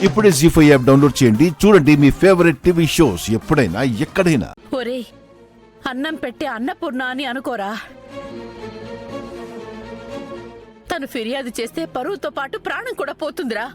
ఇప్పుడే జీ5 app download చేయండి. చూడండి మీ ఫేవరెట్ టీవీ షోస్ ఎప్పుడైనా ఎక్కడైనా. ఒరేయ్, అన్నం పెట్టే అన్నపూర్ణ అని అనుకోరా. తను ఫిర్యాదు చేస్తే పరువుతో పాటు ప్రాణం కూడా పోతుందిరా.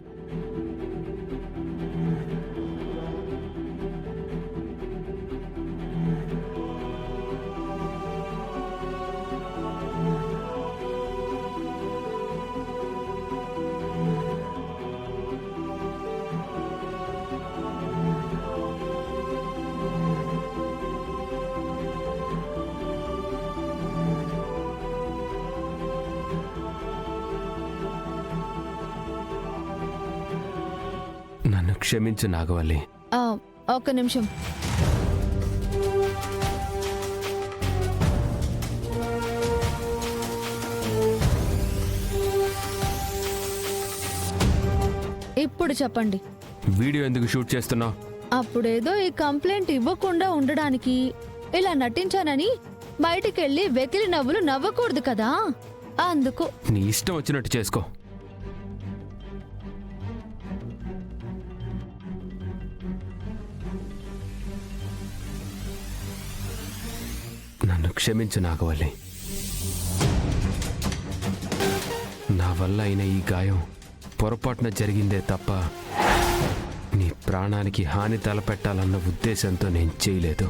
నన్ను క్షమించు నాగవల్లి. ఒక్క నిమిషం. ఇప్పుడు చెప్పండి, వీడియో ఎందుకు షూట్ చేస్తున్నావు? అప్పుడేదో ఈ కంప్లైంట్ ఇవ్వకుండా ఉండడానికి ఇలా నటించానని బయటికెళ్ళి వెకిలి నవ్వులు నవ్వకూడదు కదా, అందుకు. నీ ఇష్టం వచ్చినట్టు చేసుకో. నన్ను క్షమించు నాగవల్లి. నా వల్ల అయిన ఈ గాయం పొరపాటున జరిగిందే తప్ప నీ ప్రాణానికి హాని తలపెట్టాలన్న ఉద్దేశంతో నేను చేయలేదు.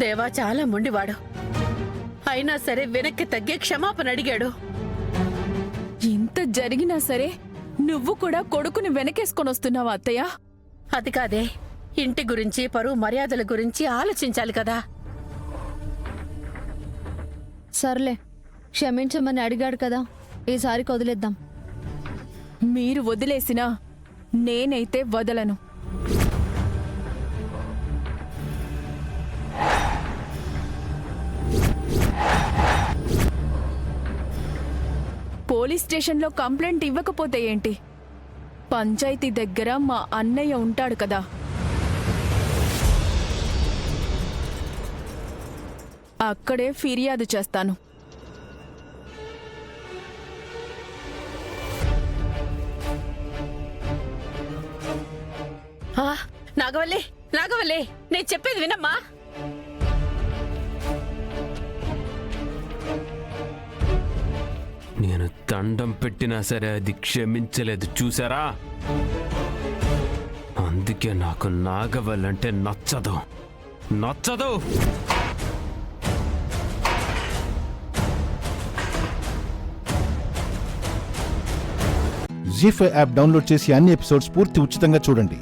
దేవా చాలా మొండివాడు. అయినా సరే వెనక్కి తగ్గే క్షమాపణ అడిగాడు. ఇంత జరిగినా సరే నువ్వు కూడా కొడుకుని వెనకేసుకొని వస్తున్నావా అత్తయ్య? అది కాదే, ఇంటి గురించి పరువు మర్యాదల గురించి ఆలోచించాలి కదా. సర్లే, క్షమించమని అడిగాడు కదా, ఈసారికి వదిలేద్దాం. మీరు వదిలేసినా నేనైతే వదలను. పోలీస్ స్టేషన్లో కంప్లైంట్ ఇవ్వకపోతే ఏంటి? పంచాయతీ దగ్గర మా అన్నయ్య ఉంటాడు కదా, అక్కడే ఫిర్యాదు చేస్తాను. నాగవల్లి, నాగవల్లి, నేను చెప్పేది వినమ్మా. నేను దండం పెట్టినా సరే అది క్షమించలేదు, చూసారా? అందుకే నాకు నాగవల్లంటే నచ్చదు. జీ5 యాప్ డౌన్లోడ్ చేసి అన్ని ఎపిసోడ్స్ పూర్తి ఉచితంగా చూడండి.